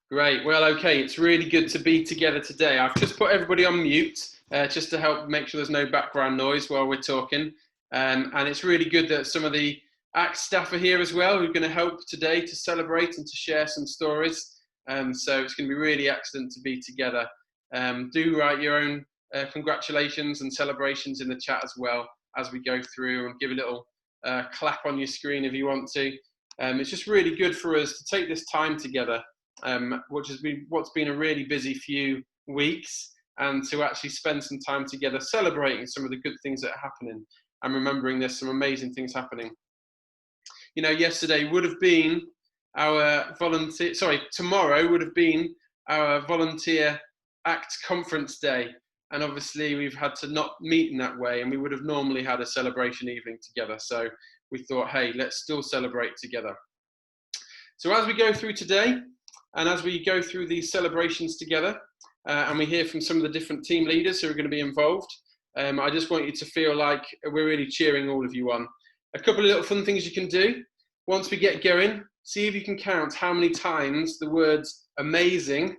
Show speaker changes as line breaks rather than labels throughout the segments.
Great. Well, okay, it's really good to be together today. I've just put everybody on mute just to help make sure there's no background noise while we're talking. And it's really good that some of the ACT staff are here as well, who are going to help today to celebrate and to share some stories. So it's going to be really excellent to be together. Do write your own congratulations and celebrations in the chat as well as we go through, and give a little clap on your screen if you want to. It's just really good for us to take this time together, what's been a really busy few weeks, and to actually spend some time together celebrating some of the good things that are happening and remembering there's some amazing things happening. You know, tomorrow would have been our volunteer ACT conference day, and obviously we've had to not meet in that way, and we would have normally had a celebration evening together. So we thought, hey, let's still celebrate together. So as we go through today, and as we go through these celebrations together, and we hear from some of the different team leaders who are going to be involved, I just want you to feel like we're really cheering all of you on. A couple of little fun things you can do. Once we get going, see if you can count how many times the words amazing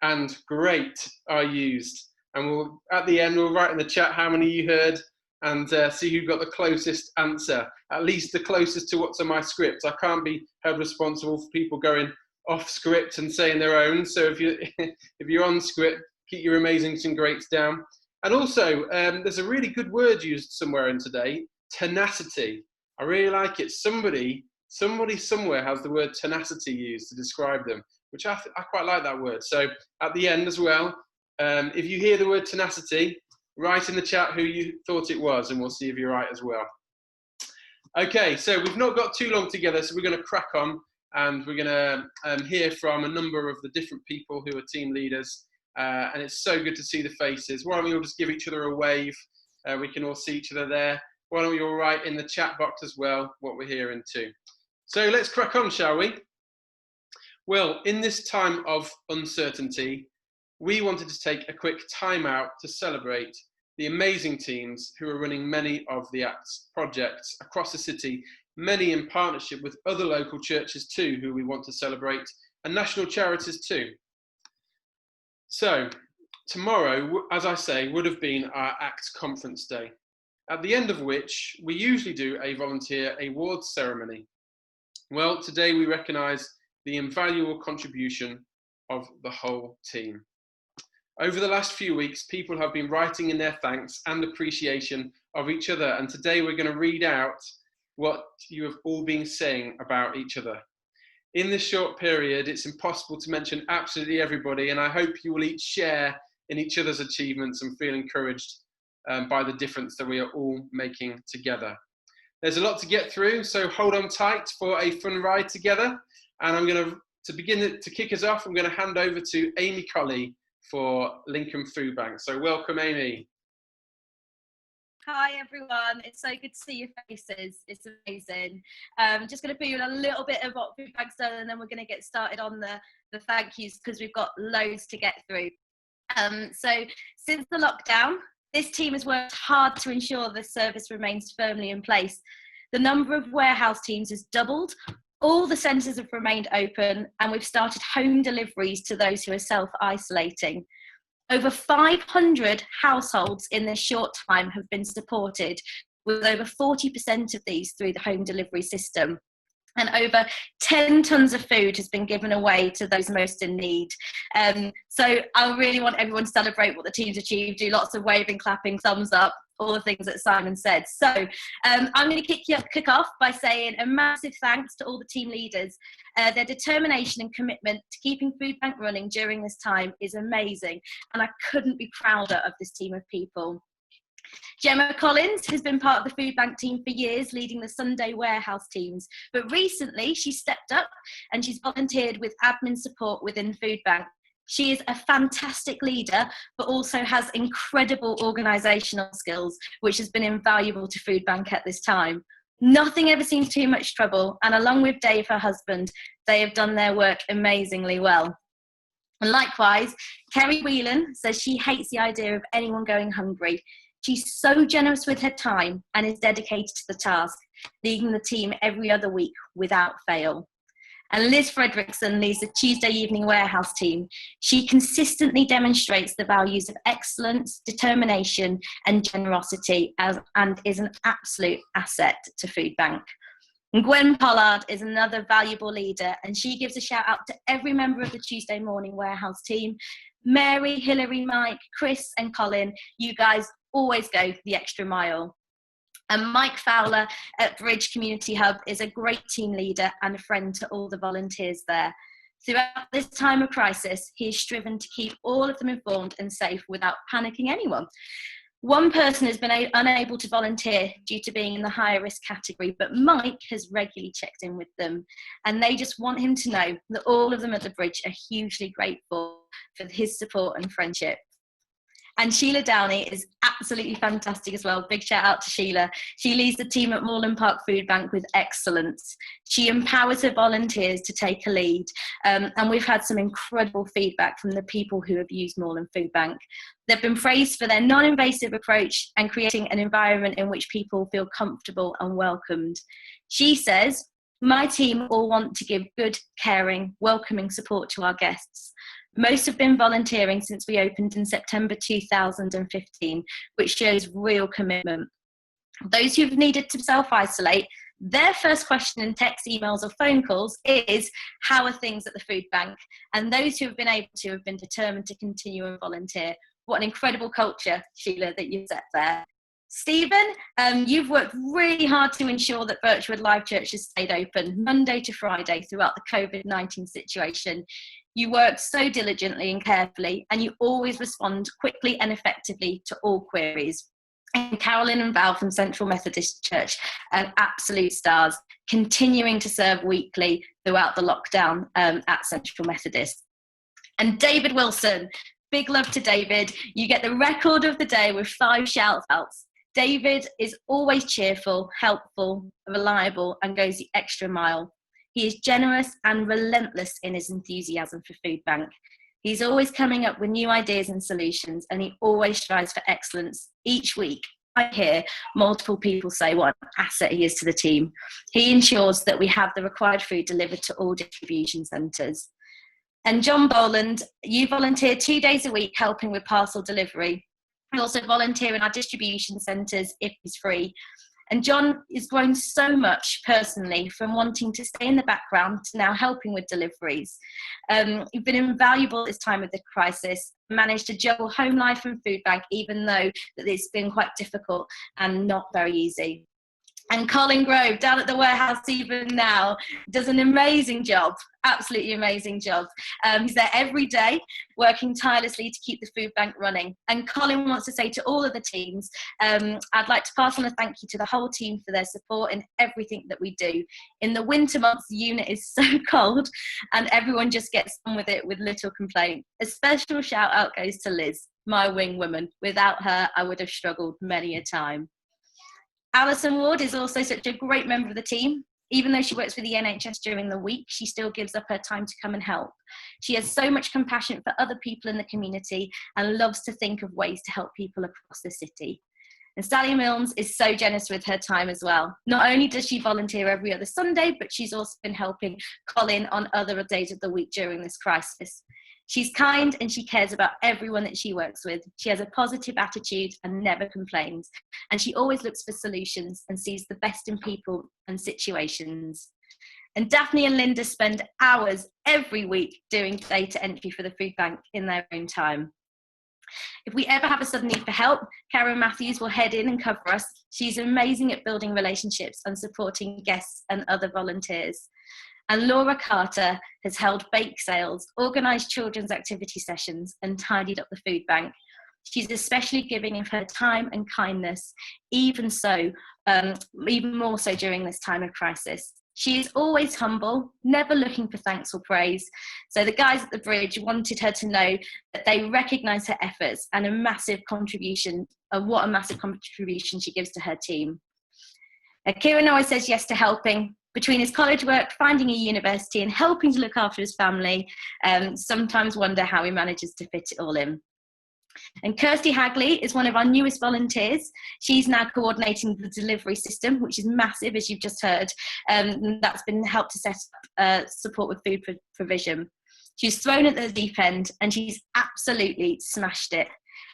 and great are used. And at the end, we'll write in the chat how many you heard, and see who got the closest answer, at least the closest to what's on my script. I can't be held responsible for people going off script and saying their own. So if you're on script, keep your amazings and greats down. And also, there's a really good word used somewhere in today, tenacity. I really like it. Somebody somewhere has the word tenacity used to describe them, which I quite like that word. So at the end as well, if you hear the word tenacity, write in the chat who you thought it was, and we'll see if you're right as well. Okay, so we've not got too long together, so we're going to crack on, and we're going to hear from a number of the different people who are team leaders, and it's so good to see the faces. Why don't we all just give each other a wave? We can all see each other there. Why don't we all write in the chat box as well what we're hearing too? So let's crack on, shall we? Well, in this time of uncertainty, we wanted to take a quick time out to celebrate the amazing teams who are running many of the ACTS projects across the city, many in partnership with other local churches too, who we want to celebrate, and national charities too. So tomorrow, as I say, would have been our ACTS conference day, at the end of which we usually do a volunteer awards ceremony. Well, today we recognise the invaluable contribution of the whole team. Over the last few weeks, people have been writing in their thanks and appreciation of each other, and today we're going to read out what you have all been saying about each other. In this short period, it's impossible to mention absolutely everybody, and I hope you will each share in each other's achievements and feel encouraged by the difference that we are all making together. There's a lot to get through, so hold on tight for a fun ride together. And I'm going to kick us off, I'm going to hand over to Amy Colley for Lincoln Food Bank. So welcome, Amy.
Hi everyone, it's so good to see your faces. It's amazing. Just going to put you in a little bit of what Food Bank's done, and then we're going to get started on the thank yous, because we've got loads to get through. So since the lockdown, this team has worked hard to ensure the service remains firmly in place. The number of warehouse teams has doubled. All the centres have remained open, and we've started home deliveries to those who are self-isolating. Over 500 households in this short time have been supported, with over 40% of these through the home delivery system. And over 10 tonnes of food has been given away to those most in need. So I really want everyone to celebrate what the team's achieved, do lots of waving, clapping, thumbs up, all the things that Simon said. So I'm going to kick off by saying a massive thanks to all the team leaders. Their determination and commitment to keeping Food Bank running during this time is amazing, and I couldn't be prouder of this team of people. Gemma Collins has been part of the Food Bank team for years, leading the Sunday warehouse teams, but recently she stepped up and she's volunteered with admin support within Food Bank. She is a fantastic leader, but also has incredible organisational skills, which has been invaluable to Food Bank at this time. Nothing ever seems too much trouble, and along with Dave, her husband, they have done their work amazingly well. And likewise, Kerry Whelan says she hates the idea of anyone going hungry. She's so generous with her time and is dedicated to the task, leading the team every other week without fail. And Liz Fredrickson leads the Tuesday evening warehouse team. She consistently demonstrates the values of excellence, determination, and generosity and is an absolute asset to Food Bank. And Gwen Pollard is another valuable leader, and she gives a shout out to every member of the Tuesday morning warehouse team. Mary, Hilary, Mike, Chris and Colin, you guys always go the extra mile. And Mike Fowler at Bridge Community Hub is a great team leader and a friend to all the volunteers there. Throughout this time of crisis, he has striven to keep all of them informed and safe without panicking anyone. One person has been unable to volunteer due to being in the higher risk category, but Mike has regularly checked in with them, and they just want him to know that all of them at the Bridge are hugely grateful for his support and friendship. And Sheila Downey is absolutely fantastic as well. Big shout out to Sheila. She leads the team at Moorland Park Food Bank with excellence. She empowers her volunteers to take a lead. And we've had some incredible feedback from the people who have used Moorland Food Bank. They've been praised for their non-invasive approach and creating an environment in which people feel comfortable and welcomed. She says, "My team all want to give good, caring, welcoming support to our guests. Most have been volunteering since we opened in September 2015, which shows real commitment. Those who've needed to self-isolate, their first question in text, emails or phone calls is, how are things at the food bank? And those who have been able to have been determined to continue and volunteer. What an incredible culture, Sheila, that you've set there." Stephen, you've worked really hard to ensure that Birchwood Live Church has stayed open Monday to Friday throughout the COVID-19 situation. You work so diligently and carefully, and you always respond quickly and effectively to all queries. And Carolyn and Val from Central Methodist Church are absolute stars, continuing to serve weekly throughout the lockdown at Central Methodist. And David Wilson, big love to David. You get the record of the day with 5 shout-outs. David is always cheerful, helpful, reliable, and goes the extra mile. He is generous and relentless in his enthusiasm for Food Bank. He's always coming up with new ideas and solutions, and he always strives for excellence. Each week, I hear multiple people say what an asset he is to the team. He ensures that we have the required food delivered to all distribution centres. And John Boland, you volunteer 2 days a week helping with parcel delivery. I also volunteer in our distribution centres if he's free. And John has grown so much personally from wanting to stay in the background to now helping with deliveries. You've been invaluable this time of the crisis, managed to juggle home life and food bank, even though that it's been quite difficult and not very easy. And Colin Grove, down at the warehouse even now, does an amazing job, absolutely amazing job. He's there every day, working tirelessly to keep the food bank running. And Colin wants to say to all of the teams, I'd like to pass on a thank you to the whole team for their support in everything that we do. In the winter months, the unit is so cold and everyone just gets on with it with little complaint. A special shout out goes to Liz, my wing woman. Without her, I would have struggled many a time. Alison Ward is also such a great member of the team. Even though she works for the NHS during the week, she still gives up her time to come and help. She has so much compassion for other people in the community and loves to think of ways to help people across the city. And Sally Milnes is so generous with her time as well. Not only does she volunteer every other Sunday, but she's also been helping Colin on other days of the week during this crisis. She's kind and she cares about everyone that she works with. She has a positive attitude and never complains. And she always looks for solutions and sees the best in people and situations. And Daphne and Linda spend hours every week doing data entry for the food bank in their own time. If we ever have a sudden need for help, Karen Matthews will head in and cover us. She's amazing at building relationships and supporting guests and other volunteers. And Laura Carter has held bake sales, organised children's activity sessions and tidied up the food bank. She's especially giving of her time and kindness, even more so during this time of crisis. She is always humble, never looking for thanks or praise. So the guys at the Bridge wanted her to know that they recognise her efforts and what a massive contribution she gives to her team. Kieran always says yes to helping. Between his college work, finding a university and helping to look after his family, sometimes wonder how he manages to fit it all in. And Kirsty Hagley is one of our newest volunteers. She's now coordinating the delivery system, which is massive, as you've just heard. That's been helped to set up support with food provision. She's thrown at the deep end and she's absolutely smashed it.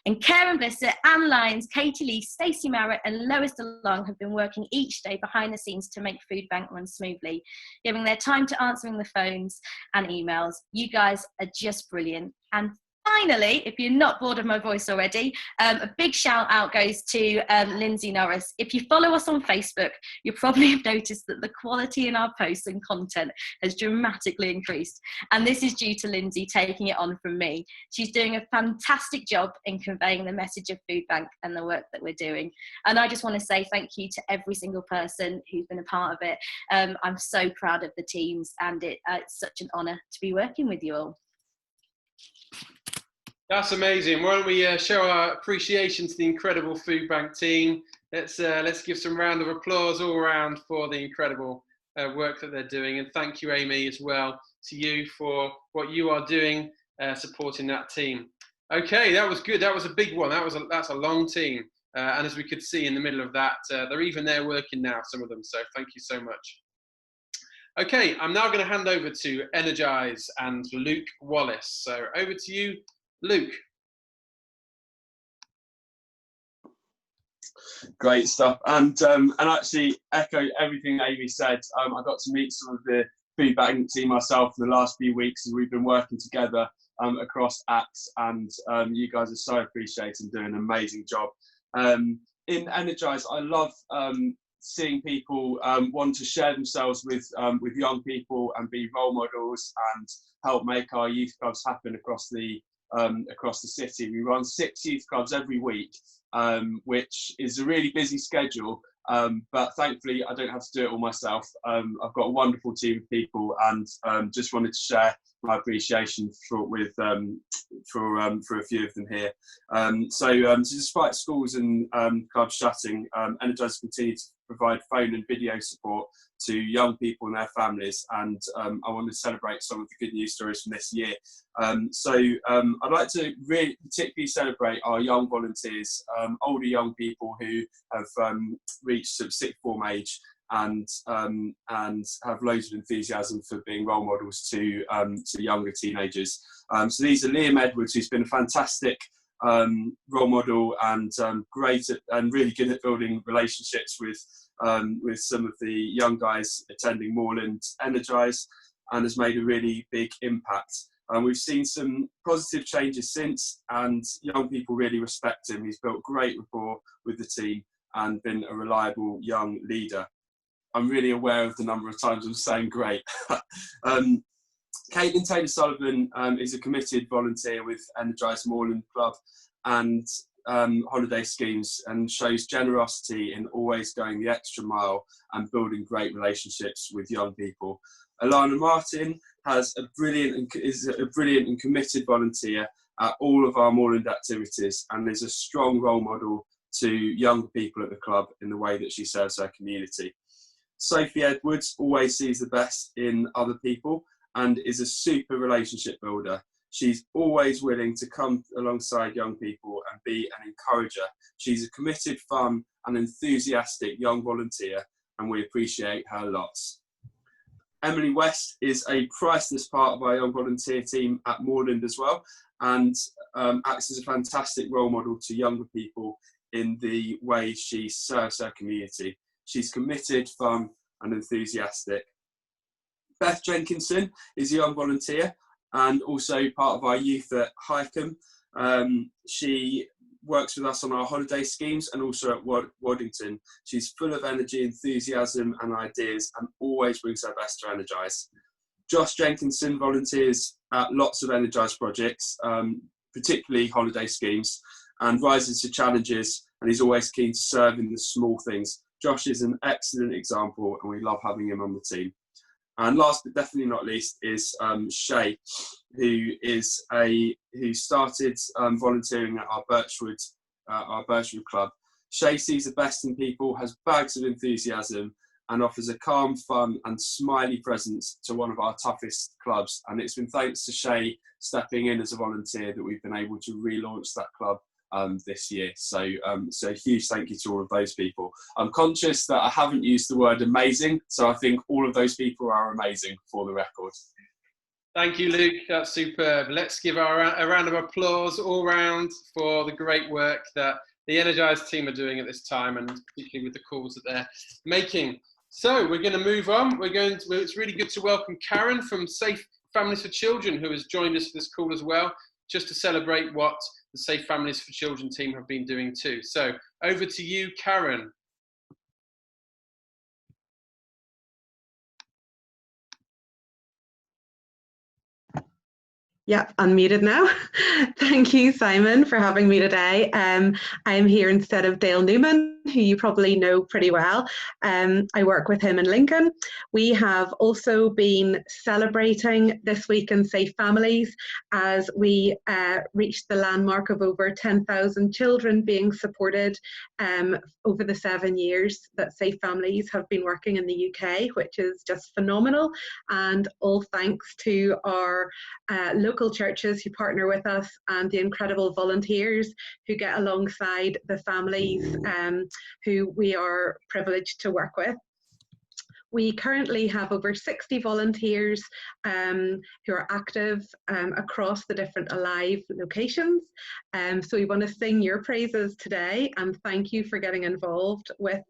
And Karen Blissett, Anne Lyons, Katie Lee, Stacey Marrett and Lois DeLong have been working each day behind the scenes to make Food Bank run smoothly, giving their time to answering the phones and emails. You guys are just brilliant. And finally, if you're not bored of my voice already, a big shout out goes to Lindsay Norris. If you follow us on Facebook, you probably have noticed that the quality in our posts and content has dramatically increased. And this is due to Lindsay taking it on from me. She's doing a fantastic job in conveying the message of Food Bank and the work that we're doing. And I just want to say thank you to every single person who's been a part of it. I'm so proud of the teams, and it's such an honour to be working with you all.
That's amazing. Why don't we show our appreciation to the incredible Food Bank team. Let's give some round of applause all around for the incredible work that they're doing. And thank you, Amy, as well, to you for what you are doing, supporting that team. Okay, that was good. That was a big one. That's a long team. And as we could see in the middle of that, they're even there working now, some of them. So thank you so much. Okay, I'm now going to hand over to Energize and Luke Wallace. So over to you, Luke.
Great stuff, and actually echo everything Amy said. I got to meet some of the Food Bank team myself in the last few weeks, and we've been working together across ACTS, and you guys are so appreciated and doing an amazing job. In Energize, I love seeing people want to share themselves with young people and be role models and help make our youth clubs happen across the city. We run 6 youth clubs every week, which is a really busy schedule, but thankfully I don't have to do it all myself. I've got a wonderful team of people, and just wanted to share my appreciation for a few of them here. So despite schools and clubs shutting, Energize continue to provide phone and video support to young people and their families, and I want to celebrate some of the good news stories from this year. I'd like to really particularly celebrate our young volunteers, older young people who have reached sort of sixth form age and have loads of enthusiasm for being role models to younger teenagers. So these are Liam Edwards, who's been a fantastic role model and great at, and really good at building relationships with some of the young guys attending Moorland Energize, and has made a really big impact. We've seen some positive changes since, and young people really respect him. He's built great rapport with the team and been a reliable young leader. I'm really aware of the number of times I'm saying great. Caitlin Taylor-Sullivan is a committed volunteer with Energize Moorland Club and holiday schemes, and shows generosity in always going the extra mile and building great relationships with young people. Alana Martin is a brilliant and committed volunteer at all of our Moorland activities, and is a strong role model to young people at the club in the way that she serves her community. Sophie Edwards always sees the best in other people and is a super relationship builder. She's always willing to come alongside young people and be an encourager. She's a committed, fun and enthusiastic young volunteer, and we appreciate her lots. Emily West is a priceless part of our young volunteer team at Moorland as well, and acts as a fantastic role model to younger people in the way she serves her community. She's committed, fun and enthusiastic. Beth Jenkinson is a young volunteer and also part of our youth at Highcombe. She works with us on our holiday schemes and also at Waddington. She's full of energy, enthusiasm and ideas, and always brings her best to Energize. Josh Jenkinson volunteers at lots of Energize projects, particularly holiday schemes, and rises to challenges, and he's always keen to serve in the small things. Josh is an excellent example, and we love having him on the team. And last but definitely not least is Shay, who started volunteering at our Birchwood club. Shay sees the best in people, has bags of enthusiasm, and offers a calm, fun and smiley presence to one of our toughest clubs. And it's been thanks to Shay stepping in as a volunteer that we've been able to relaunch that club this year. So a huge thank you to all of those people. I'm conscious that I haven't used the word amazing, so I think all of those people are amazing, for the record.
Thank you, Luke. That's superb. Let's give a round of applause all round for the great work that the Energize team are doing at this time, and particularly with the calls that they're making. So we're going to move on. It's really good to welcome Karen from Safe Families for Children, who has joined us for this call as well, just to celebrate what the Safe Families for Children team have been doing too. So over to you, Karen.
Yeah, unmuted now. Thank you, Simon, for having me today. I'm here instead of Dale Newman, who you probably know pretty well. I work with him in Lincoln. We have also been celebrating this week in Safe Families as we reached the landmark of over 10,000 children being supported over the 7 years that Safe Families have been working in the UK, which is just phenomenal. And all thanks to our local churches who partner with us and the incredible volunteers who get alongside the families who we are privileged to work with. We currently have over 60 volunteers who are active across the different Alive locations. So we want to sing your praises today and thank you for getting involved with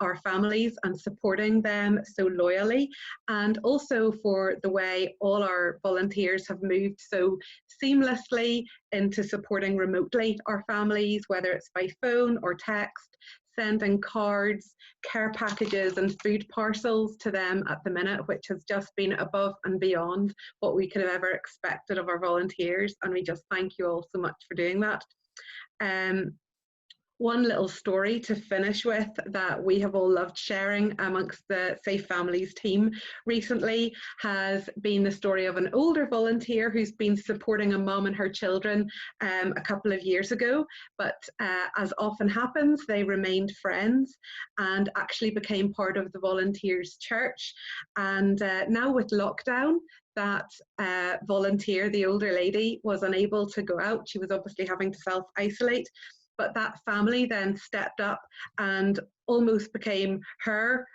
our families and supporting them so loyally, and also for the way all our volunteers have moved so seamlessly into supporting remotely our families, whether it's by phone or text, sending cards, care packages and food parcels to them at the minute, which has just been above and beyond what we could have ever expected of our volunteers, and we just thank you all so much for doing that. One little story to finish with that we have all loved sharing amongst the Safe Families team recently has been the story of an older volunteer who's been supporting a mum and her children a couple of years ago, but as often happens, they remained friends and actually became part of the volunteers' church. And now with lockdown, that volunteer, the older lady, was unable to go out. She was obviously having to self-isolate. But that family then stepped up and almost became her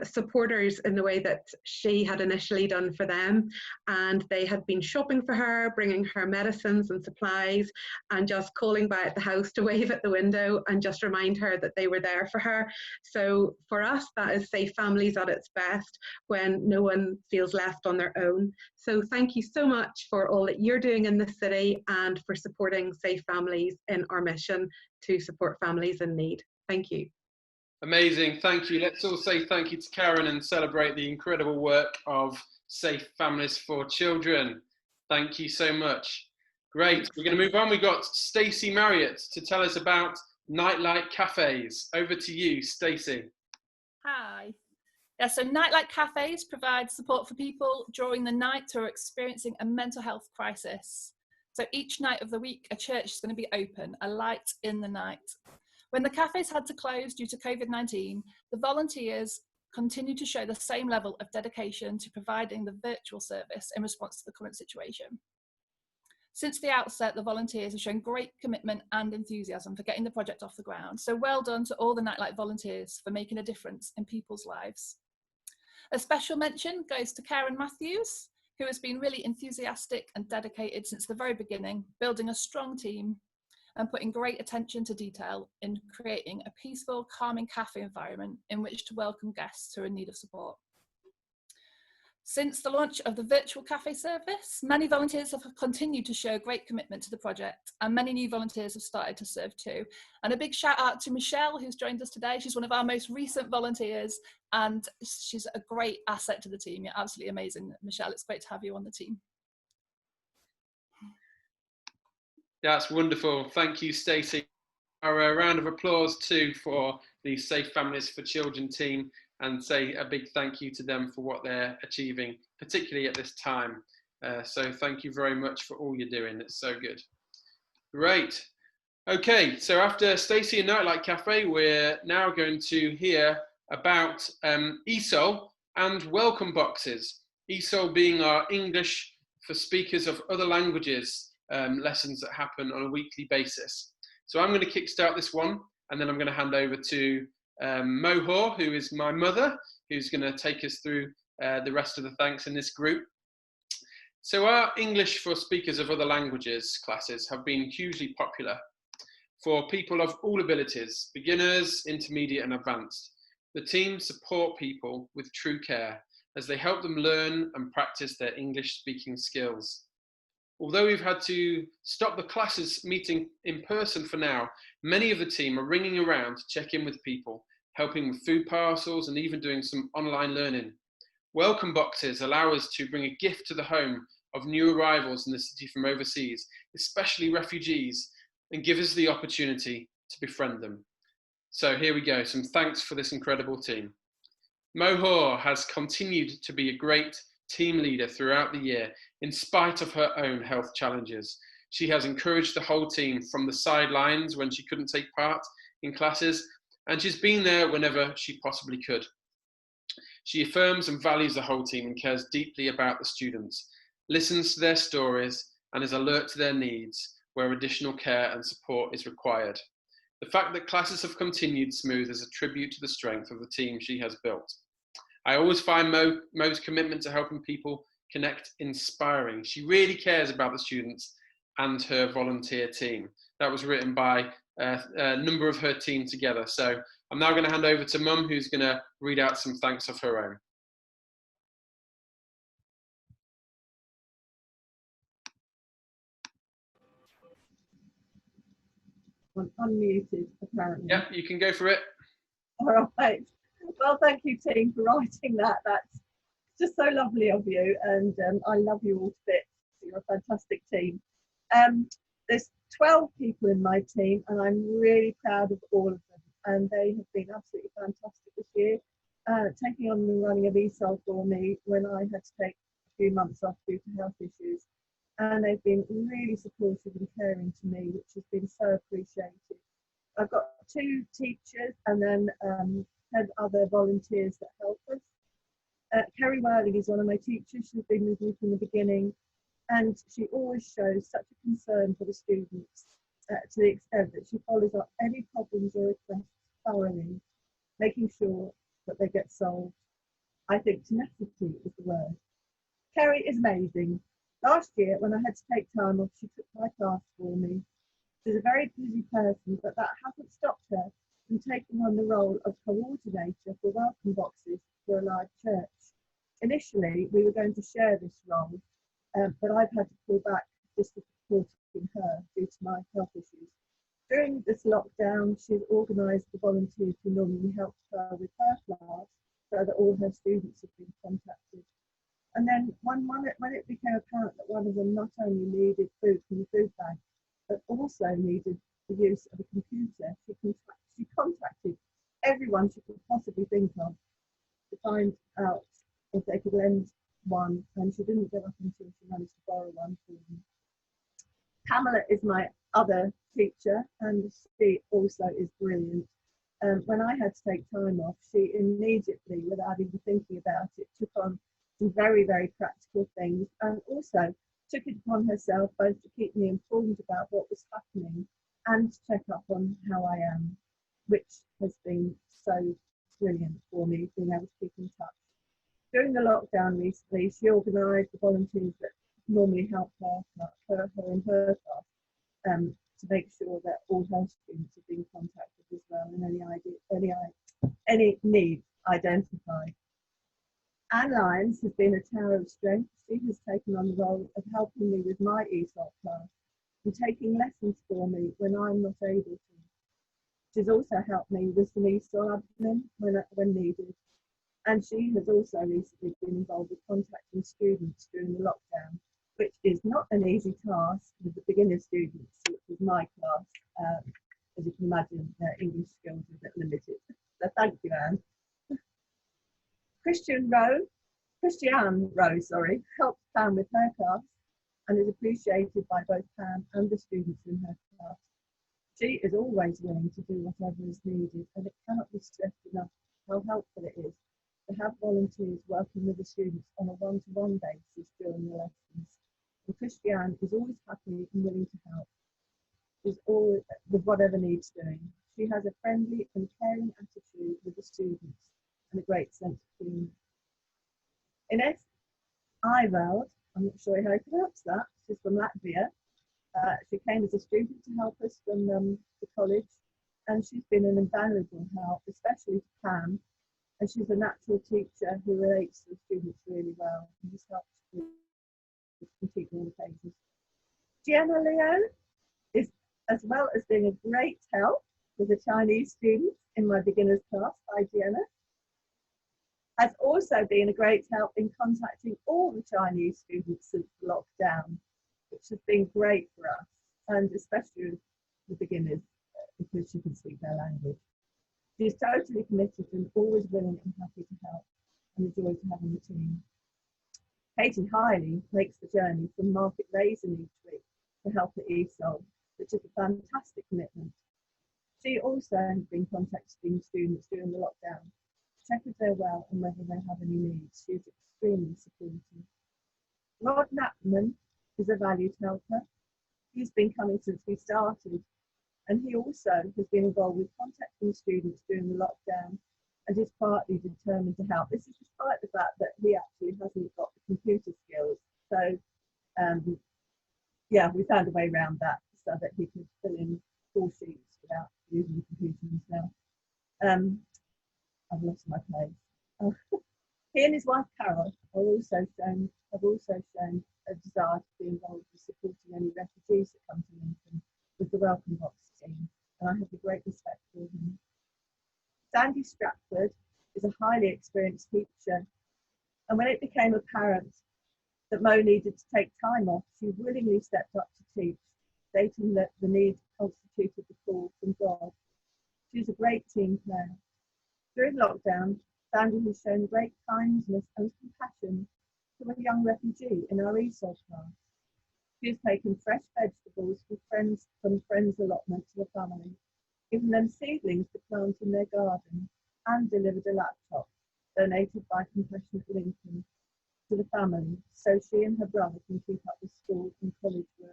supporters in the way that she had initially done for them. And they had been shopping for her, bringing her medicines and supplies, and just calling by at the house to wave at the window and just remind her that they were there for her. So for us, that is Safe Families at its best, when no one feels left on their own. So thank you so much for all that you're doing in the city and for supporting Safe Families in our mission to support families in need. Thank you.
Amazing, thank you. Let's all say thank you to Karen and celebrate the incredible work of Safe Families for Children. Thank you so much. Great, we're going to move on. We've got Stacey Marriott to tell us about Nightlight Cafes. Over to you, Stacey.
Hi. Yeah, so Nightlight Cafes provide support for people during the night who are experiencing a mental health crisis. So each night of the week, a church is going to be open, a light in the night. When the cafes had to close due to COVID-19, the volunteers continued to show the same level of dedication to providing the virtual service in response to the current situation. Since the outset, the volunteers have shown great commitment and enthusiasm for getting the project off the ground. So well done to all the Nightlight volunteers for making a difference in people's lives. A special mention goes to Karen Matthews, who has been really enthusiastic and dedicated since the very beginning, building a strong team and putting great attention to detail in creating a peaceful, calming cafe environment in which to welcome guests who are in need of support. Since the launch of the virtual cafe service, many volunteers have continued to show great commitment to the project, and many new volunteers have started to serve too. And a big shout out to Michelle, who's joined us today. She's one of our most recent volunteers, and she's a great asset to the team. You're absolutely amazing, Michelle. It's great to have you on the team.
That's wonderful. Thank you, Stacey. A round of applause too for the Safe Families for Children team, and say a big thank you to them for what they're achieving, particularly at this time. So thank you very much for all you're doing. It's so good. Great. Okay, so after Stacey and Nightlight Cafe, we're now going to hear about ESOL and welcome boxes. ESOL being our English for speakers of other languages lessons that happen on a weekly basis. So I'm going to kickstart this one, and then I'm going to hand over to Mohor, who is my mother, who's going to take us through the rest of the thanks in this group. So our English for speakers of other languages classes have been hugely popular for people of all abilities, beginners, intermediate and advanced. The team support people with true care as they help them learn and practice their English speaking skills. Although we've had to stop the classes meeting in person for now, many of the team are ringing around to check in with people, helping with food parcels and even doing some online learning. Welcome boxes allow us to bring a gift to the home of new arrivals in the city from overseas, especially refugees, and give us the opportunity to befriend them. So here we go, some thanks for this incredible team. Mohor has continued to be a great team leader throughout the year, in spite of her own health challenges. She has encouraged the whole team from the sidelines when she couldn't take part in classes, and she's been there whenever she possibly could. She affirms and values the whole team and cares deeply about the students, listens to their stories, and is alert to their needs where additional care and support is required. The fact that classes have continued smooth is a tribute to the strength of the team she has built. I always find Mo's commitment to helping people connect inspiring. She really cares about the students and her volunteer team. That was written by a number of her team together. So I'm now going to hand over to Mum, who's going to read out some thanks of her own.
I'm unmuted, apparently.
Yeah, you can go for it.
All right. Well, thank you, team, for writing that. That's just so lovely of you, and I love you all to bits. You're a fantastic team. There's 12 people in my team, and I'm really proud of all of them, and they have been absolutely fantastic this year, taking on the running of ESOL for me when I had to take a few months off due to health issues. And they've been really supportive and caring to me, which has been so appreciated. I've got 2 teachers and then 10 other volunteers that help us. Kerry Worley is one of my teachers. She's been with me from the beginning, and she always shows such a concern for the students to the extent that she follows up any problems or requests thoroughly, making sure that they get solved. I think tenacity is the word. Kerry is amazing. Last year, when I had to take time off, she took my class for me. She's a very busy person, but that hasn't stopped her from taking on the role of coordinator for welcome boxes for a live church. Initially, we were going to share this role, but I've had to pull back just for supporting her due to my health issues. During this lockdown, she's organised the volunteers who normally help her with her class so that all her students have been contacted. And then when it became apparent that one of them not only needed food from the food bank, but also needed the use of a computer, she contacted everyone she could possibly think of to find out if they could lend one, and she didn't give up until she managed to borrow one for them. Pamela is my other teacher, and she also is brilliant. When I had to take time off, she immediately, without even thinking about it, took on some very, very practical things, and also took it upon herself both to keep me informed about what was happening and to check up on how I am, which has been so brilliant for me, being able to keep in touch. During the lockdown recently, she organised the volunteers that normally help her in her class to make sure that all her students have been contacted as well and any needs identified. Anne Lyons has been a tower of strength. She has taken on the role of helping me with my ESOL class and taking lessons for me when I'm not able to. She's also helped me with some ESOL admin when needed. And she has also recently been involved with contacting students during the lockdown, which is not an easy task with the beginner students, which is my class. As you can imagine, their English skills are a bit limited. So thank you, Anne. Christiane Rowe, helped Pam with her class and is appreciated by both Pam and the students in her class. She is always willing to do whatever is needed, and it cannot be stressed enough how helpful working with the students on a one-to-one basis during the lessons. And Christiane is always happy and willing to help. She's always with whatever needs doing. She has a friendly and caring attitude with the students and a great sense of humour. Ines Iveld, I'm not sure how to pronounce that, she's from Latvia. She came as a student to help us from the college, and she's been an invaluable help, especially to Pam. And she's a natural teacher who relates to the students really well and has helped with complete all the pages. Gianna Leo is, as well as being a great help with the Chinese students in my beginners class, hi Gianna, has also been a great help in contacting all the Chinese students since the lockdown, which has been great for us, and especially the beginners, because she can speak their language. She is totally committed and always willing and happy to help, and a joy to have on the team. Katie Hiley makes the journey from Market Raisin each week to help at ESOL, which is a fantastic commitment. She also has been contacting students during the lockdown to check if they're well and whether they have any needs. She is extremely supportive. Rod Knappman is a valued helper. He's been coming since we started, and he also has been involved with contacting students during the lockdown and is partly determined to help. This is despite the fact that he actually hasn't got the computer skills. So yeah, we found a way around that so that he could fill in full sheets without using the computer himself. I've lost my place. He and his wife Carol have also shown a desire to be involved with supporting any refugees that come to Lincoln with the Welcome Box team, and I have a great respect for him. Sandy Stratford is a highly experienced teacher, and when it became apparent that Mo needed to take time off, she willingly stepped up to teach, stating that the need constituted the call from God. She's a great team player. During lockdown, Sandy has shown great kindness and compassion to a young refugee in our ESOL class. She has taken fresh vegetables from friends' allotment to the family, given them seedlings to plant in their garden, and delivered a laptop donated by Compassionate Lincoln to the family so she and her brother can keep up with school and college work.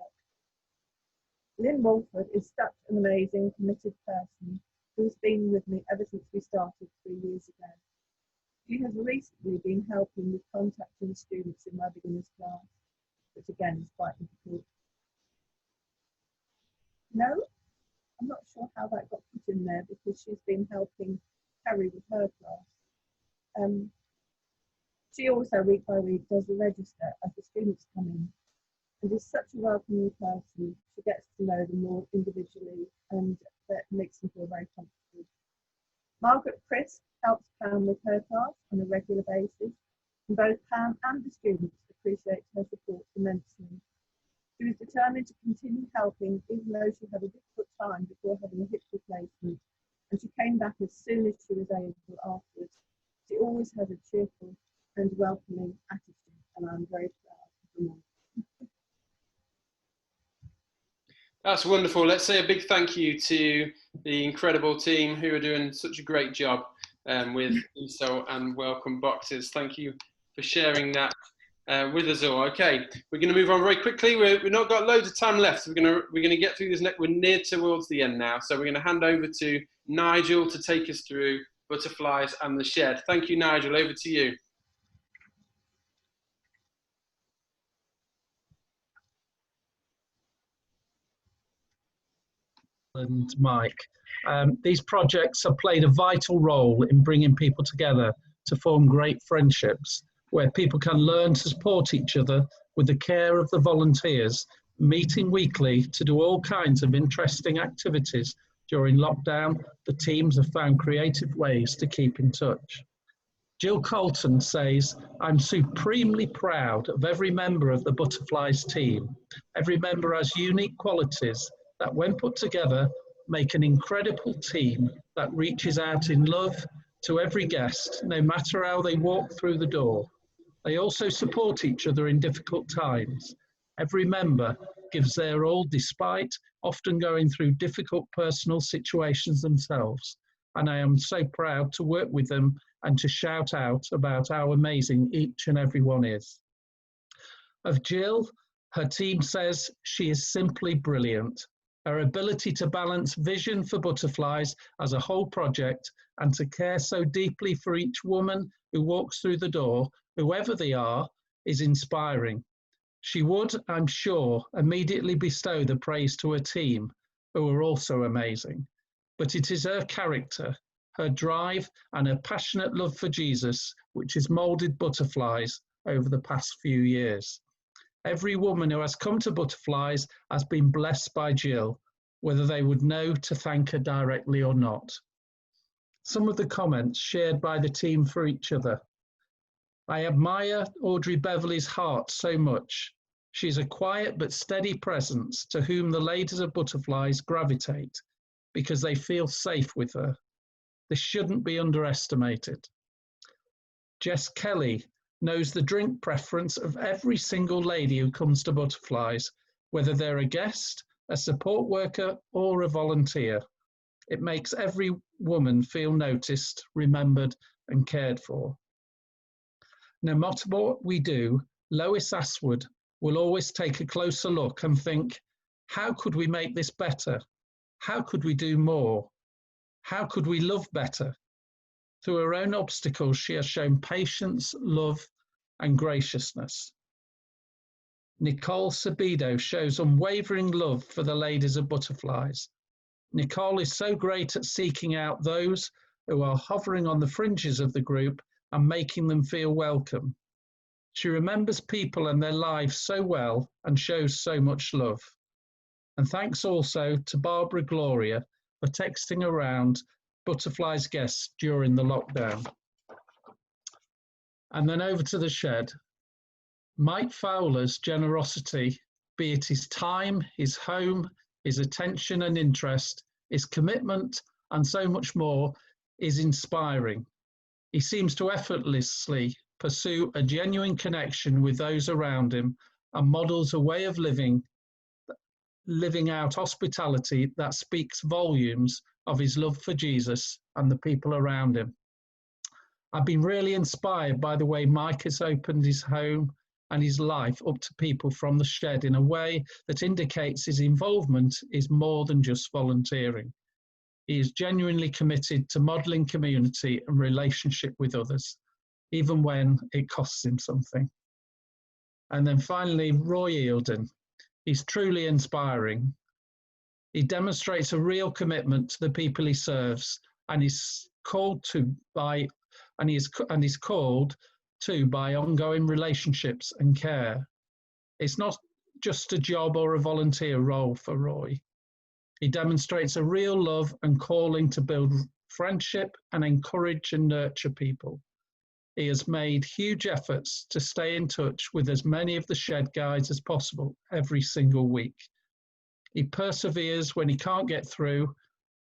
Lynn Walford is such an amazing, committed person who has been with me ever since we started 3 years ago. She has recently been helping with contacting students in my beginners class, which again is quite difficult. No, I'm not sure how that got put in there because she's been helping Carrie with her class. She also week by week does the register as the students come in, and is such a welcoming person. She gets to know them more individually, and that makes them feel very comfortable. Margaret Chris helps Pam with her class on a regular basis, and both Pam and the students appreciate her support immensely. She was determined to continue helping even though she had a difficult time before having a hip replacement, and she came back as soon as she was able afterwards. She always has a cheerful and welcoming attitude, and I'm very proud of them all.
That's wonderful. Let's say a big thank you to the incredible team who are doing such a great job with ESOL and Welcome Boxes. Thank you for sharing that with us all. Okay, we're going to move on very quickly. We've not got loads of time left. So we're going to get through this. We're near towards the end now. So we're going to hand over to Nigel to take us through butterflies and the shed. Thank you, Nigel. Over to you.
And Mike. These projects have played a vital role in bringing people together to form great friendships, where people can learn to support each other with the care of the volunteers, meeting weekly to do all kinds of interesting activities. During lockdown, the teams have found creative ways to keep in touch. Jill Colton says, "I'm supremely proud of every member of the Butterflies team. Every member has unique qualities that, when put together, make an incredible team that reaches out in love to every guest, no matter how they walk through the door. They also support each other in difficult times. Every member gives their all despite often going through difficult personal situations themselves. and I am so proud to work with them and to shout out about how amazing each and every one is. Of Jill, her team says she is simply brilliant. Her ability to balance vision for butterflies as a whole project and to care so deeply for each woman who walks through the door, whoever they are, is inspiring. She would, I'm sure, immediately bestow the praise to her team, who are also amazing. But it is her character, her drive, and her passionate love for Jesus which has moulded Butterflies over the past few years. Every woman who has come to Butterflies has been blessed by Jill, whether they would know to thank her directly or not. Some of the comments shared by the team for each other. I admire Audrey Beverley's heart so much. She's a quiet but steady presence to whom the ladies of Butterflies gravitate because they feel safe with her. This shouldn't be underestimated. Jess Kelly knows the drink preference of every single lady who comes to Butterflies, whether they're a guest, a support worker, or a volunteer. It makes every woman feel noticed, remembered, and cared for. No matter what we do, Lois Aswood will always take a closer look and think, how could we make this better? How could we do more? How could we love better? Through her own obstacles, she has shown patience, love, and graciousness. Nicole Sabido shows unwavering love for the ladies of Butterflies. Nicole is so great at seeking out those who are hovering on the fringes of the group and making them feel welcome. She remembers people and their lives so well and shows so much love. And thanks also to Barbara Gloria for texting around Butterflies guests during the lockdown. And then over to the shed. Mike Fowler's generosity, be it his time, his home, his attention and interest, his commitment, and so much more, is inspiring. He seems to effortlessly pursue a genuine connection with those around him and models a way of living out hospitality that speaks volumes of his love for Jesus and the people around him. I've been really inspired by the way Mike has opened his home and his life up to people from the shed in a way that indicates his involvement is more than just volunteering. He is genuinely committed to modelling community and relationship with others, even when it costs him something. And then finally, Roy Eildon. He's truly inspiring. He demonstrates a real commitment to the people he serves, and is called to by ongoing relationships and care. It's not just a job or a volunteer role for Roy. He demonstrates a real love and calling to build friendship and encourage and nurture people. He has made huge efforts to stay in touch with as many of the shed guys as possible every single week. He perseveres when he can't get through,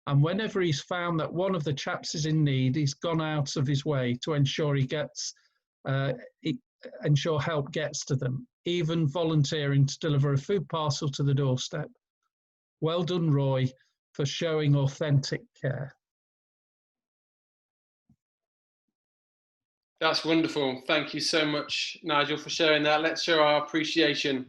and whenever he's found that one of the chaps is in need, he's gone out of his way to ensure ensure help gets to them, even volunteering to deliver a food parcel to the doorstep. Well done, Roy, for showing authentic care.
That's wonderful. Thank you so much, Nigel, for sharing that. Let's show our appreciation.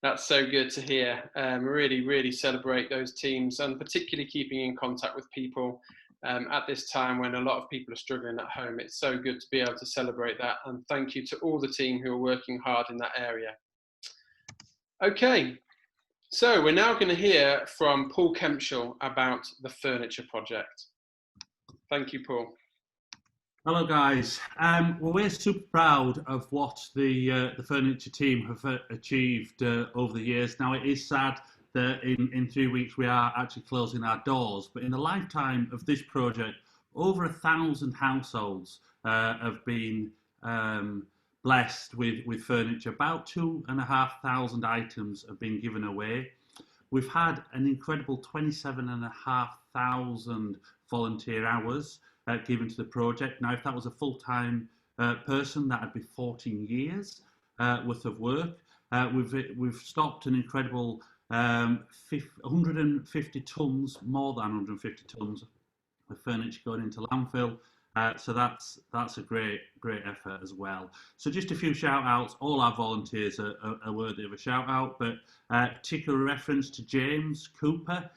That's so good to hear. Really, really celebrate those teams, and particularly keeping in contact with people at this time when a lot of people are struggling at home. It's so good to be able to celebrate that. And thank you to all the team who are working hard in that area. Okay, so we're now going to hear from Paul Kempshall about the furniture project. Thank you, Paul.
Hello guys. Well, we're super proud of what the furniture team have achieved over the years. Now, it is sad that in 3 weeks we are actually closing our doors, but in the lifetime of this project, over 1,000 households have been blessed with furniture. About 2,500 items have been given away. We've had an incredible 27,500 volunteer hours given to the project. Now, if that was a full-time person, that would be 14 years worth of work. We've stocked an incredible 150 tons, more than 150 tons with furniture going into landfill. So that's a great effort as well. So just a few shout outs. All our volunteers are worthy of a shout out, but particular reference to James Cooper.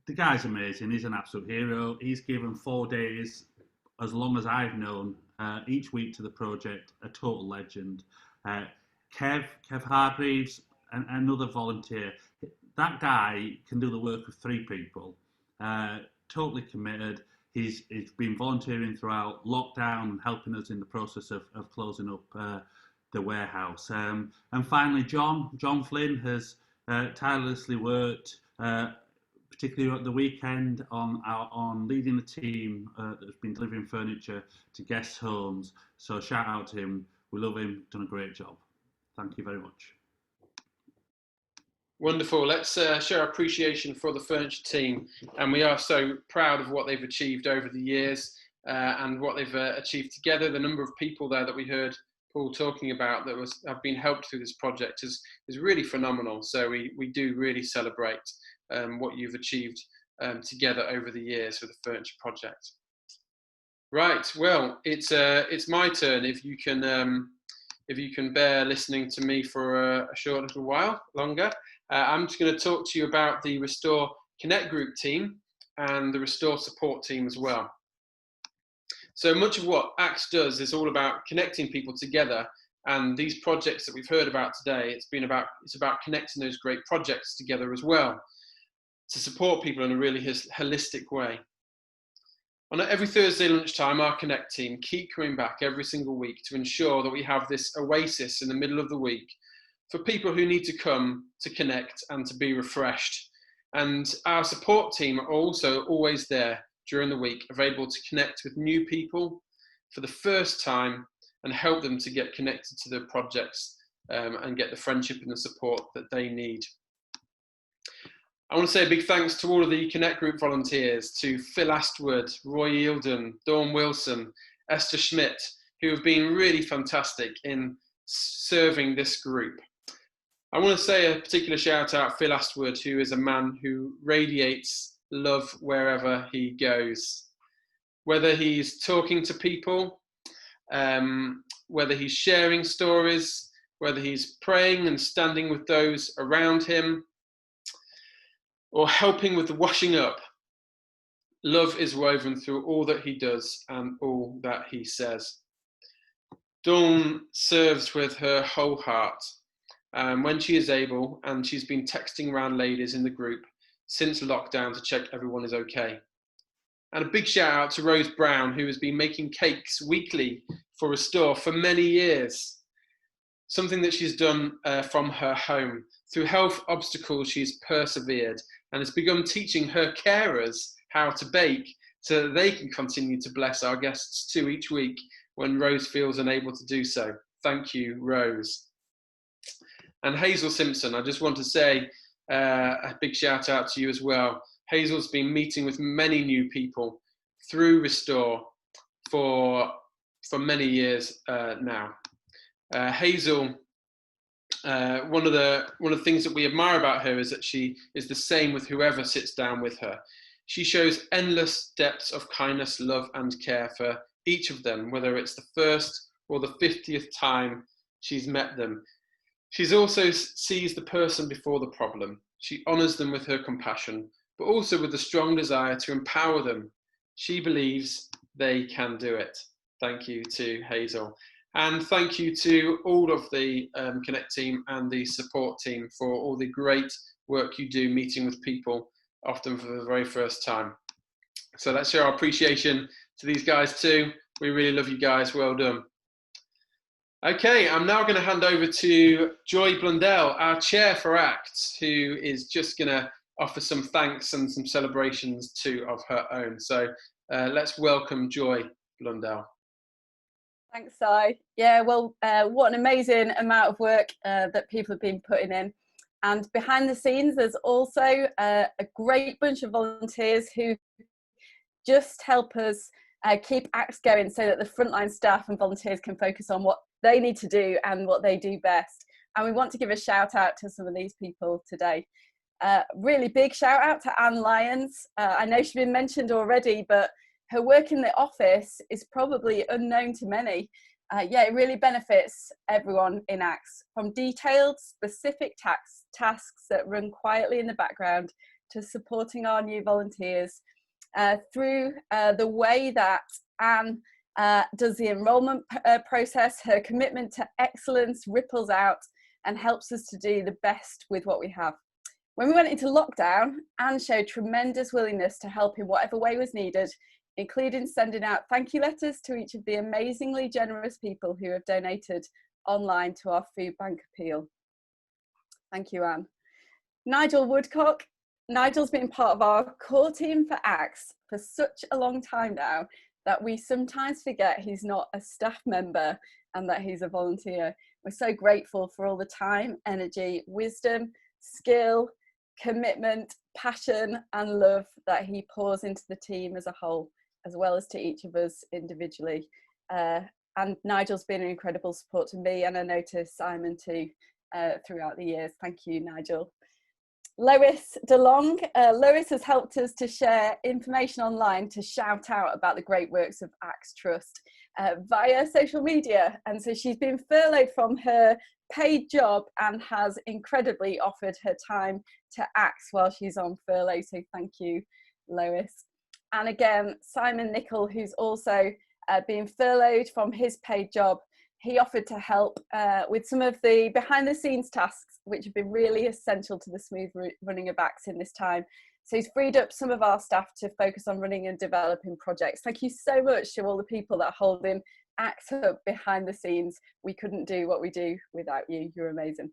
The guy's amazing. He's an absolute hero. He's given 4 days, as long as I've known, each week to the project. A total legend. Kev Hargreaves, another volunteer. That guy can do the work of 3 people. Totally committed. He's been volunteering throughout lockdown, helping us in the process of closing up the warehouse. And finally, John Flynn has tirelessly worked, particularly at the weekend, on leading the team that's been delivering furniture to guest homes. So shout out to him. We love him. Done a great job. Thank you very much.
Wonderful. Let's show our appreciation for the furniture team, and we are so proud of what they've achieved over the years and what they've achieved together. The number of people there that we heard Paul talking about that have been helped through this project is really phenomenal. So we do really celebrate what you've achieved together over the years for the furniture project. Right. Well, it's my turn. If you can bear listening to me for a short little while longer. I'm just going to talk to you about the Restore Connect Group team and the Restore support team as well. So much of what Acts does is all about connecting people together, and these projects that we've heard about today, it's about connecting those great projects together as well to support people in a really holistic way. On every Thursday lunchtime, our Connect team keep coming back every single week to ensure that we have this oasis in the middle of the week for people who need to come to connect and to be refreshed. And our support team are also always there during the week, available to connect with new people for the first time and help them to get connected to the projects and get the friendship and the support that they need. I want to say a big thanks to all of the Connect Group volunteers, to Phil Astwood, Roy Eildon, Dawn Wilson, Esther Schmidt, who have been really fantastic in serving this group. I want to say a particular shout out Phil Astwood, who is a man who radiates love wherever he goes. Whether he's talking to people, whether he's sharing stories, whether he's praying and standing with those around him, or helping with the washing up, love is woven through all that he does and all that he says. Dawn serves with her whole heart when she is able, and she's been texting around ladies in the group since lockdown to check everyone is okay. And a big shout out to Rose Brown, who has been making cakes weekly for Restore for many years. Something that she's done from her home. Through health obstacles, she's persevered and has begun teaching her carers how to bake so that they can continue to bless our guests too each week when Rose feels unable to do so. Thank you, Rose. And Hazel Simpson, I just want to say a big shout out to you as well. Hazel's been meeting with many new people through Restore for many years now. Hazel, one of the things that we admire about her is that she is the same with whoever sits down with her. She shows endless depths of kindness, love, and care for each of them, whether it's the first or the 50th time she's met them. She also sees the person before the problem. She honours them with her compassion, but also with a strong desire to empower them. She believes they can do it. Thank you to Hazel. And thank you to all of the Connect team and the support team for all the great work you do meeting with people, often for the very first time. So let's show our appreciation to these guys too. We really love you guys. Well done. Okay, I'm now going to hand over to Joy Blundell, our chair for Acts, who is just going to offer some thanks and some celebrations too of her own. So let's welcome Joy Blundell.
Thanks, Si. Yeah, well, what an amazing amount of work that people have been putting in. And behind the scenes, there's also a great bunch of volunteers who just help us keep Acts going so that the frontline staff and volunteers can focus on what they need to do and what they do best. And we want to give a shout out to some of these people today. Really big shout out to Anne Lyons. I know she's been mentioned already, but her work in the office is probably unknown to many. Yeah, it really benefits everyone in ACTS, from detailed, specific tasks that run quietly in the background to supporting our new volunteers through the way that Anne does the enrolment process. Her commitment to excellence ripples out and helps us to do the best with what we have. When we went into lockdown, Anne showed tremendous willingness to help in whatever way was needed, including sending out thank you letters to each of the amazingly generous people who have donated online to our food bank appeal. Thank you, Anne. Nigel Woodcock. Nigel's been part of our core team for ACTS for such a long time now that we sometimes forget he's not a staff member and that he's a volunteer. We're so grateful for all the time, energy, wisdom, skill, commitment, passion and love that he pours into the team as a whole, as well as to each of us individually. And Nigel's been an incredible support to me, and I know to Simon too, throughout the years. Thank you, Nigel. Lois DeLong. Lois has helped us to share information online to shout out about the great works of ACTS Trust via social media. And so she's been furloughed from her paid job and has incredibly offered her time to ACTS while she's on furlough. So thank you, Lois. And again, Simon Nicol, who's also been furloughed from his paid job. He offered to help with some of the behind the scenes tasks, which have been really essential to the smooth running of ACTS in this time. So he's freed up some of our staff to focus on running and developing projects. Thank you so much to all the people that are holding ACTS up behind the scenes. We couldn't do what we do without you. You're amazing.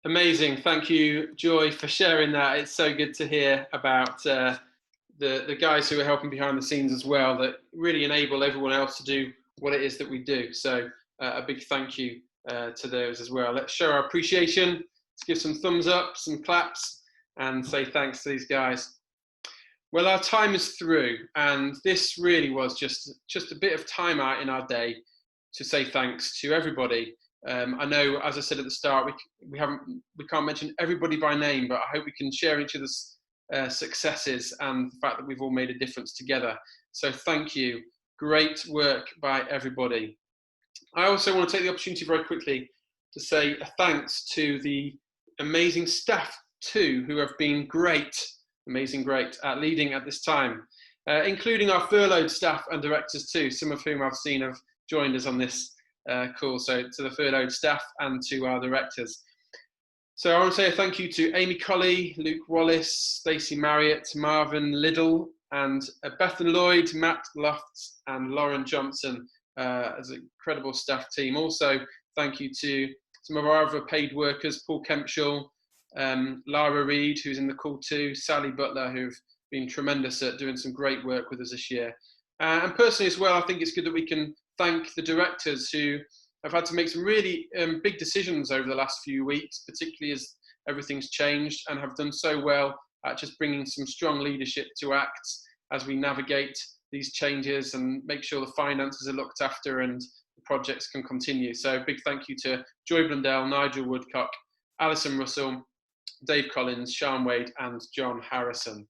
Amazing. Thank you, Joy, for sharing that. It's so good to hear about the guys who are helping behind the scenes as well, that really enable everyone else to do what it is that we do. So a big thank you to those as well. Let's show our appreciation. Let's give some thumbs up, some claps, and say thanks to these guys. Well, our time is through, and this really was just a bit of time out in our day to say thanks to everybody. I know, as I said at the start, we can't mention everybody by name, but I hope we can share each other's successes and the fact that we've all made a difference together. So thank you. Great work by everybody. I also want to take the opportunity very quickly to say a thanks to the amazing staff too, who have been great at leading at this time, including our furloughed staff and directors too, some of whom I've seen have joined us on this call. So to the furloughed staff and to our directors. So I want to say a thank you to Amy Colley, Luke Wallace, Stacey Marriott, Marvin Liddell, and Bethan Lloyd, Matt Lofts, and Lauren Johnson as an incredible staff team. Also, thank you to some of our other paid workers, Paul Kempshall, Lara Reid, who's in the call too, Sally Butler, who've been tremendous at doing some great work with us this year. And personally as well, I think it's good that we can thank the directors who have had to make some really big decisions over the last few weeks, particularly as everything's changed, and have done so well at just bringing some strong leadership to ACTS as we navigate these changes and make sure the finances are looked after and the projects can continue. So big thank you to Joy Blundell, Nigel Woodcock, Alison Russell, Dave Collins, Sian Wade and John Harrison.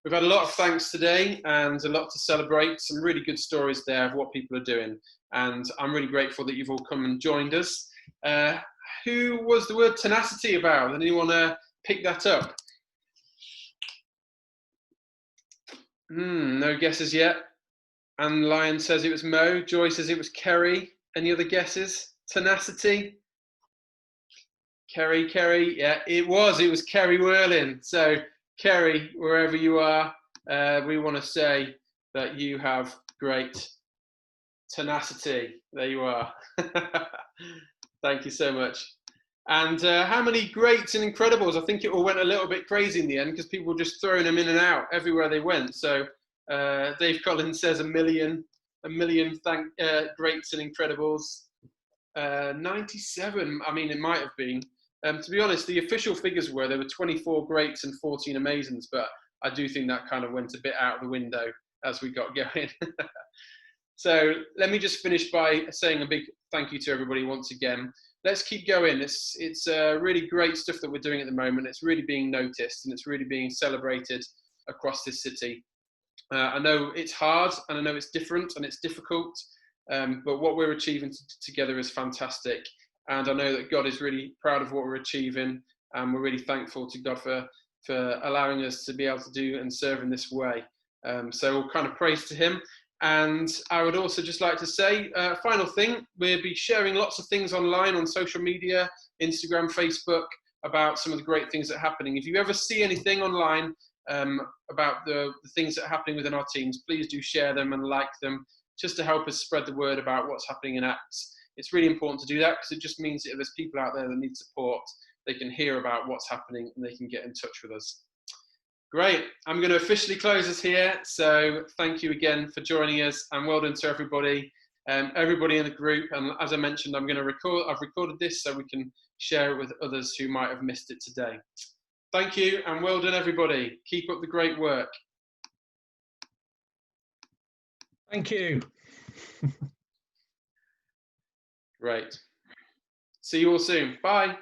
We've had a lot of thanks today and a lot to celebrate, some really good stories there of what people are doing. And I'm really grateful that you've all come and joined us. Who was the word tenacity about? Did anyone pick that up? No guesses yet. Anne Lyon says it was Mo. Joy says it was Kerry. Any other guesses? Tenacity? Kerry, yeah, it was Kerry Whirling. So Kerry, wherever you are, we want to say that you have great tenacity. There you are. Thank you so much. And how many greats and incredibles? I think it all went a little bit crazy in the end because people were just throwing them in and out everywhere they went. So Dave Collins says a million greats and incredibles. 97, I mean, it might have been. To be honest, the official figures were there were 24 greats and 14 amazings, but I do think that kind of went a bit out of the window as we got going. So let me just finish by saying a big thank you to everybody once again. let's keep going. It's really great stuff that we're doing at the moment. It's really being noticed and it's really being celebrated across this city. I know it's hard and I know it's different and it's difficult, but what we're achieving together is fantastic. And I know that God is really proud of what we're achieving, and we're really thankful to God for allowing us to be able to do and serve in this way. So we'll kind of praise to him. And I would also just like to say, final thing, we'll be sharing lots of things online on social media, Instagram, Facebook, about some of the great things that are happening. If you ever see anything online about the things that are happening within our teams, please do share them and like them, just to help us spread the word about what's happening in Acts. It's really important to do that because it just means that if there's people out there that need support, they can hear about what's happening and they can get in touch with us. Great, I'm going to officially close us here. So thank you again for joining us, and well done to everybody, everybody in the group. And as I mentioned, I've recorded this so we can share it with others who might have missed it today. Thank you, and well done everybody. Keep up the great work.
Thank you.
Great. See you all soon. Bye.